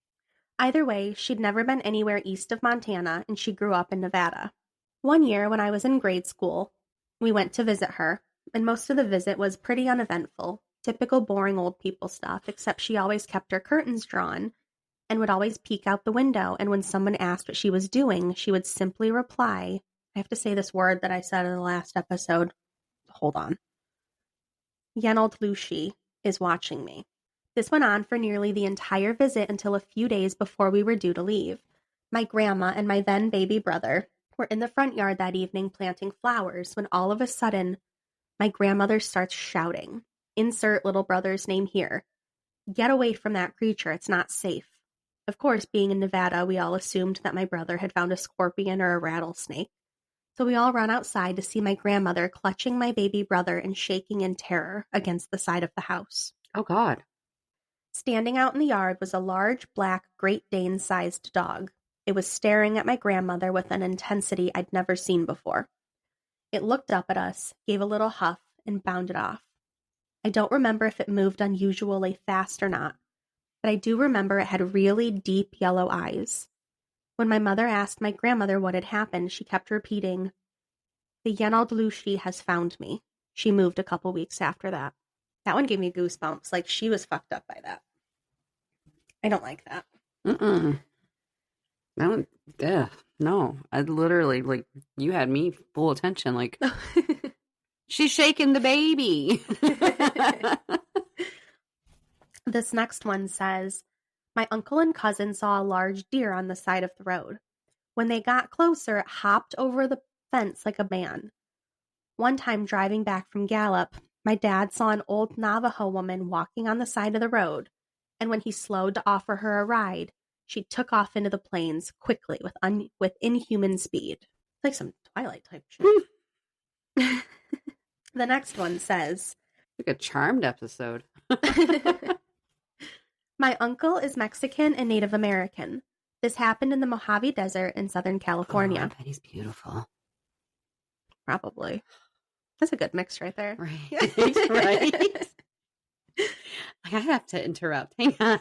Either way, she'd never been anywhere east of Montana, and she grew up in Nevada. One year, when I was in grade school, we went to visit her, and most of the visit was pretty uneventful, typical boring old people stuff, except she always kept her curtains drawn and would always peek out the window, and when someone asked what she was doing, she would simply reply, I have to say this word that I said in the last episode. Hold on. Yenaldlushi is watching me. This went on for nearly the entire visit until a few days before we were due to leave. My grandma and my then baby brother were in the front yard that evening planting flowers when all of a sudden, my grandmother starts shouting, insert little brother's name here, get away from that creature, it's not safe. Of course, being in Nevada, we all assumed that my brother had found a scorpion or a rattlesnake. So we all ran outside to see my grandmother clutching my baby brother and shaking in terror against the side of the house. Oh, God. Standing out in the yard was a large, black, Great Dane-sized dog. It was staring at my grandmother with an intensity I'd never seen before. It looked up at us, gave a little huff, and bounded off. I don't remember if it moved unusually fast or not, but I do remember it had really deep yellow eyes. When my mother asked my grandmother what had happened, she kept repeating, the Yenaldlushi has found me. She moved a couple weeks after that. That one gave me goosebumps, like she was fucked up by that. I don't like that. Mm-mm. That one, no. I literally, like, you had me full attention, like, she's shaking the baby. This next one says, my uncle and cousin saw a large deer on the side of the road. When they got closer, it hopped over the fence like a man. One time driving back from Gallup, my dad saw an old Navajo woman walking on the side of the road, and when he slowed to offer her a ride, she took off into the plains quickly with inhuman speed. It's like some Twilight type shit. The next one says, like a Charmed episode. my uncle is Mexican and Native American. This happened in the Mojave Desert in Southern California. Oh, I bet he's beautiful. Probably. That's a good mix right there. Right. Right. I have to interrupt. Hang on.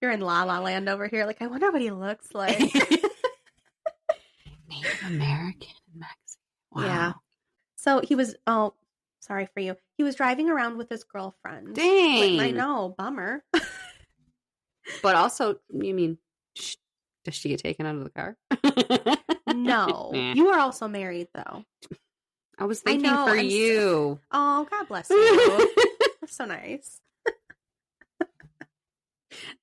You're in La La Land over here. Like, I wonder what he looks like. Native American Mexican. Wow. Yeah. So he was, sorry for you. He was driving around with his girlfriend. Dang. Like, I know, bummer. But also, you mean, does she get taken out of the car? No. Nah. You are also married, though. I was thinking for you. Oh, God bless you. That's so nice.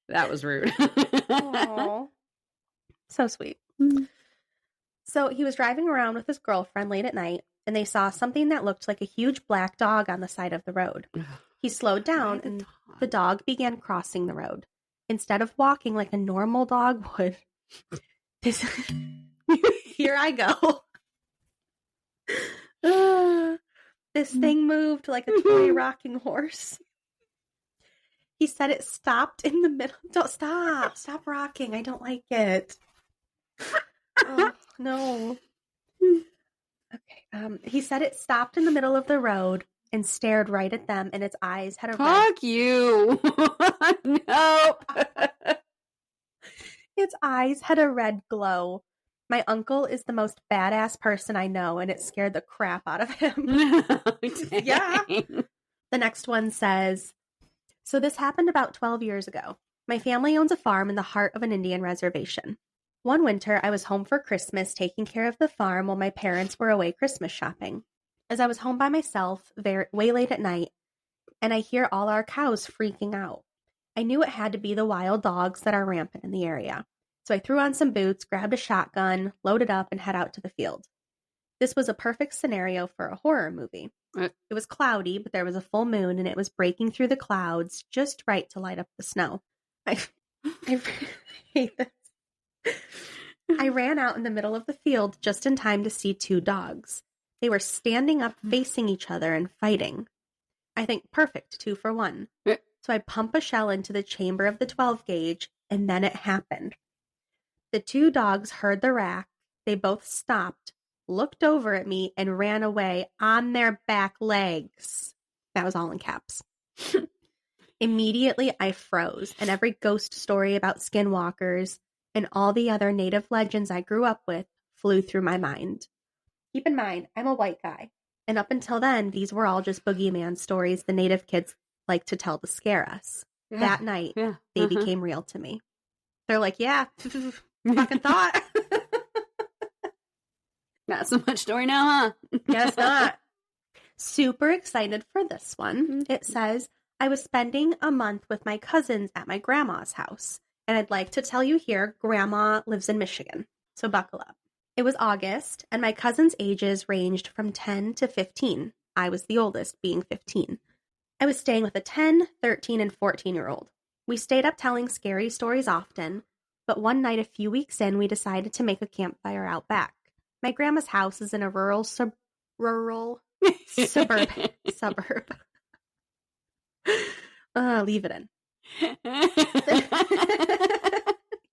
That was rude. Aww. So sweet. So he was driving around with his girlfriend late at night, and they saw something that looked like a huge black dog on the side of the road. He slowed down, and the dog began crossing the road. Instead of walking like a normal dog would, here I go. This thing moved like a toy rocking horse. He said it stopped in the middle. Don't stop. Stop rocking. I don't like it. Oh, no. Okay. He said it stopped in the middle of the road and stared right at them, and its eyes had a Fuck you. No. Its eyes had a red glow. My uncle is the most badass person I know, and it scared the crap out of him. Yeah. The next one says, so this happened about 12 years ago. My family owns a farm in the heart of an Indian reservation. One winter, I was home for Christmas taking care of the farm while my parents were away Christmas shopping. As I was home by myself, way late at night, and I hear all our cows freaking out. I knew it had to be the wild dogs that are rampant in the area. So I threw on some boots, grabbed a shotgun, loaded up, and head out to the field. This was a perfect scenario for a horror movie. It was cloudy, but there was a full moon, and it was breaking through the clouds just right to light up the snow. I hate this. I ran out in the middle of the field just in time to see two dogs. They were standing up facing each other and fighting. I think perfect 2 for 1. So I pump a shell into the chamber of the 12 gauge, and then it happened. The two dogs heard the rack. They both stopped, looked over at me, and ran away on their back legs. That was all in caps. Immediately, I froze, and every ghost story about skinwalkers and all the other native legends I grew up with flew through my mind. Keep in mind, I'm a white guy, and up until then, these were all just boogeyman stories the native kids like to tell to scare us. Yeah, that night, they became real to me. They're like, yeah, fucking thought. Not so much story now, huh? Guess not. Super excited for this one. It says, I was spending a month with my cousins at my grandma's house. And I'd like to tell you here, Grandma lives in Michigan. So buckle up. It was August, and my cousins' ages ranged from 10 to 15. I was the oldest, being 15. I was staying with a 10, 13, and 14-year-old. We stayed up telling scary stories often, but one night a few weeks in, we decided to make a campfire out back. My grandma's house is in a rural suburb. Leave it in.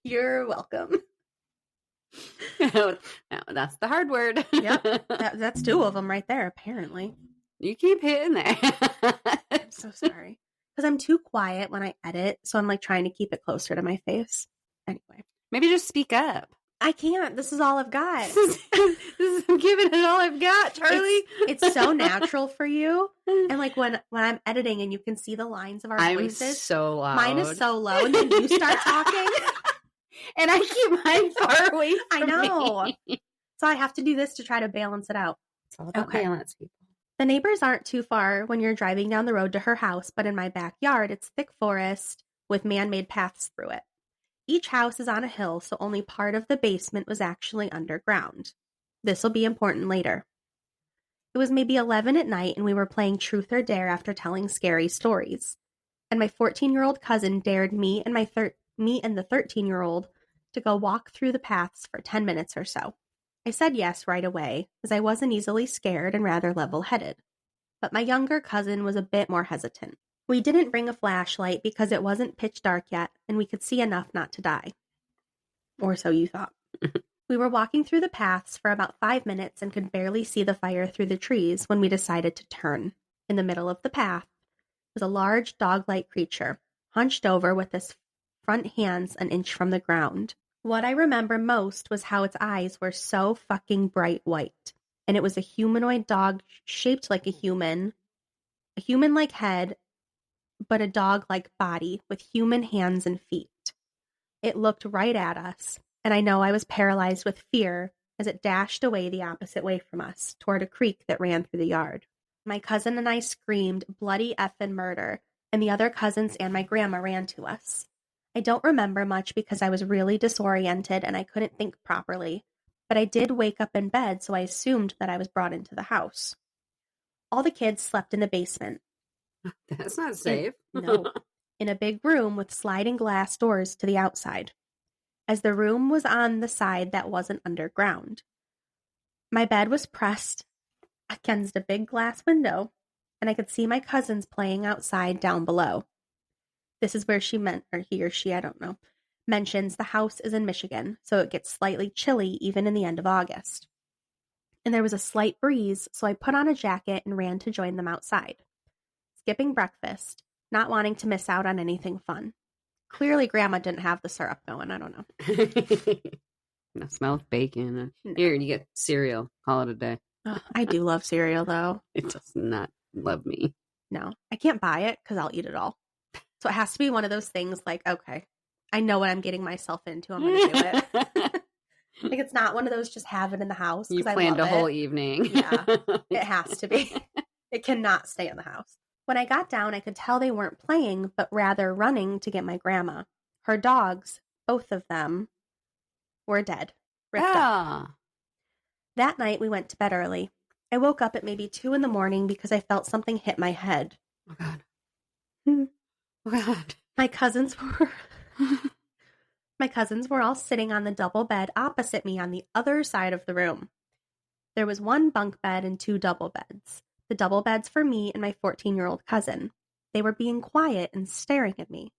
You're welcome. No, that's the hard word. Yep, that's 2 of them right there, apparently. You keep hitting that. I'm so sorry. Because I'm too quiet when I edit, so I'm like trying to keep it closer to my face. Anyway. Maybe just speak up. I can't. This is all I've got. I'm giving it all I've got, Charlie. It's so natural for you. And like when I'm editing and you can see the lines of our voices. I'm so loud. Mine is so low. And then you start talking. And I keep mine far away from I know. Me. So I have to do this to try to balance it out. It's all about balance, people. The neighbors aren't too far when you're driving down the road to her house, but in my backyard, it's thick forest with man-made paths through it. Each house is on a hill, so only part of the basement was actually underground. This will be important later. It was maybe 11 at night, and we were playing Truth or Dare after telling scary stories. and my 14-year-old cousin dared me and the 13-year-old to go walk through the paths for 10 minutes or so. I said yes right away, as I wasn't easily scared and rather level-headed. But my younger cousin was a bit more hesitant. We didn't bring a flashlight because it wasn't pitch dark yet, and we could see enough not to die. Or so you thought. We were walking through the paths for about 5 minutes and could barely see the fire through the trees when we decided to turn. In the middle of the path was a large dog-like creature, hunched over with its front hands an inch from the ground. What I remember most was how its eyes were so fucking bright white, and it was a humanoid dog shaped like a human-like head, but a dog-like body with human hands and feet. It looked right at us, and I know I was paralyzed with fear as it dashed away the opposite way from us, toward a creek that ran through the yard. My cousin and I screamed bloody effing murder, and the other cousins and my grandma ran to us. I don't remember much because I was really disoriented and I couldn't think properly, but I did wake up in bed, so I assumed that I was brought into the house. All the kids slept in the basement. That's not safe. No. In a big room with sliding glass doors to the outside, as the room was on the side that wasn't underground. My bed was pressed against a big glass window, and I could see my cousins playing outside down below. This is where he or she, I don't know, mentions the house is in Michigan, so it gets slightly chilly even in the end of August. And there was a slight breeze, so I put on a jacket and ran to join them outside. Skipping breakfast, not wanting to miss out on anything fun. Clearly, Grandma didn't have the syrup going. I don't know. No, smell of bacon. No. Here, you get cereal. Call it a day. Oh, I do love cereal, though. It does not love me. No, I can't buy it because I'll eat it all. So it has to be one of those things like, okay, I know what I'm getting myself into. I'm going to do it. Like, it's not one of those just have it in the house. You planned a whole evening. Yeah, it has to be. It cannot stay in the house. When I got down, I could tell they weren't playing, but rather running to get my grandma. Her dogs, both of them, were dead. Ripped up. That night, we went to bed early. I woke up at maybe 2 a.m. because I felt something hit my head. Oh, God. Oh, God. My cousins were all sitting on the double bed opposite me on the other side of the room. There was one bunk bed and 2 double beds. The double beds for me and my 14-year-old cousin. They were being quiet and staring at me.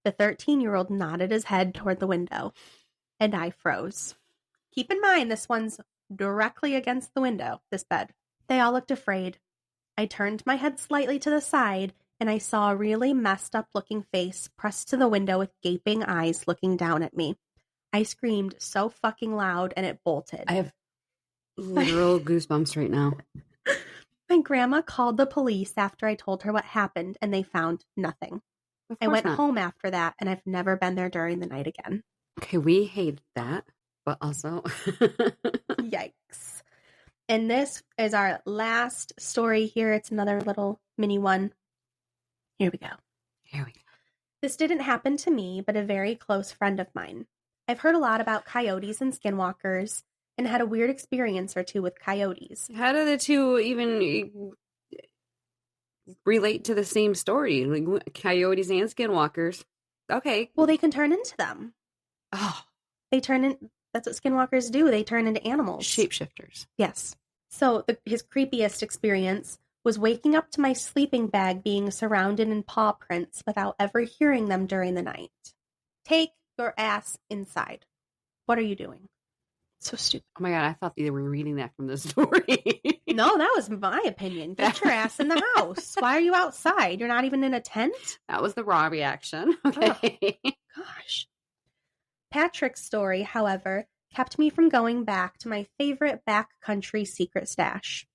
The 13-year-old nodded his head toward the window, and I froze. Keep in mind, this one's directly against the window, this bed. They all looked afraid. I turned my head slightly to the side, and I saw a really messed up looking face pressed to the window with gaping eyes looking down at me. I screamed so fucking loud, and it bolted. I have literal goosebumps right now. My grandma called the police after I told her what happened, and they found nothing. I went home after that, and I've never been there during the night again. Okay, we hate that, but also... Yikes. And this is our last story here. It's another little mini one. Here we go. This didn't happen to me, but a very close friend of mine. I've heard a lot about coyotes and skinwalkers, and had a weird experience or two with coyotes. How do the two even relate to the same story? Like coyotes and skinwalkers. Okay. Well, they can turn into them. Oh. That's what skinwalkers do. They turn into animals. Shapeshifters. Yes. So his creepiest experience was waking up to my sleeping bag being surrounded in paw prints without ever hearing them during the night. Take your ass inside. What are you doing? So stupid. Oh my God, I thought you were reading that from the story. No, that was my opinion. Get your ass in the house. Why are you outside? You're not even in a tent? That was the raw reaction. Okay. Oh, gosh. Patrick's story, however, kept me from going back to my favorite backcountry secret stash.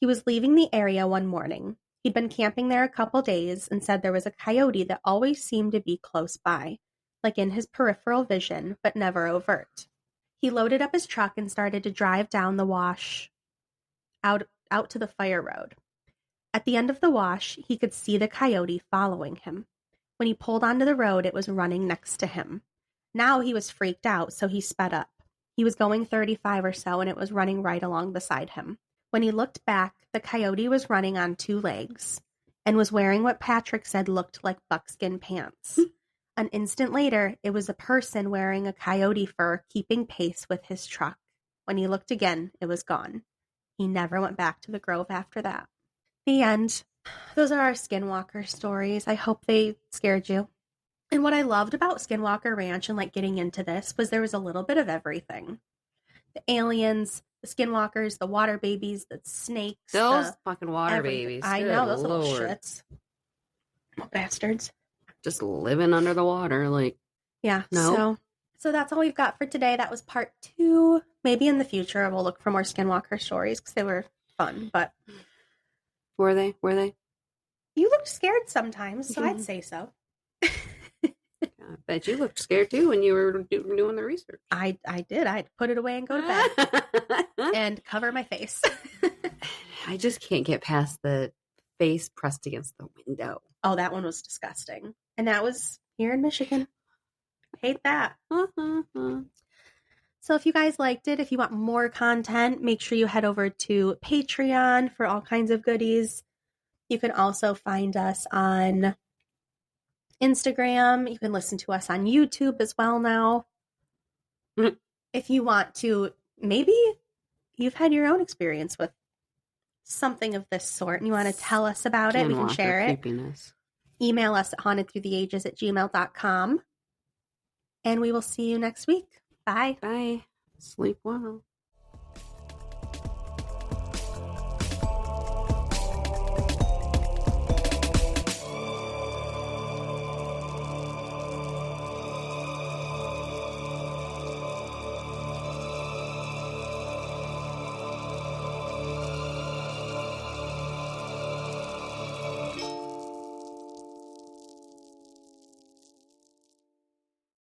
He was leaving the area one morning. He'd been camping there a couple days and said there was a coyote that always seemed to be close by, like in his peripheral vision, but never overt. He loaded up his truck and started to drive down the wash out to the fire road. At the end of the wash, he could see the coyote following him. When he pulled onto the road, it was running next to him. Now he was freaked out, so he sped up. He was going 35 or so, and it was running right along beside him. When he looked back, the coyote was running on 2 legs, and was wearing what Patrick said looked like buckskin pants. An instant later, it was a person wearing a coyote fur keeping pace with his truck. When he looked again, it was gone. He never went back to the grove after that. The end. Those are our Skinwalker stories. I hope they scared you. And what I loved about Skinwalker Ranch and like getting into this was there was a little bit of everything. The aliens, the skinwalkers, the water babies, the snakes. Those fucking water babies. I know, those little shits. Bastards. Just living under the water, like. Yeah, no. So that's all we've got for today. That was part 2. Maybe in the future we'll look for more Skinwalker stories because they were fun, but. Were they? You looked scared sometimes, so I'd say so. I bet you looked scared too when you were doing the research. I did. I'd put it away and go to bed and cover my face. I just can't get past the face pressed against the window. Oh, that one was disgusting. And that was here in Michigan. Hate that. So if you guys liked it, if you want more content, make sure you head over to Patreon for all kinds of goodies. You can also find us on Instagram. You can listen to us on YouTube as well now. If you want to, maybe you've had your own experience with something of this sort and you want to tell us about it, we can share it. Creepiness. Email us at hauntedthroughtheages@gmail.com. And we will see you next week. Bye. Bye. Sleep well.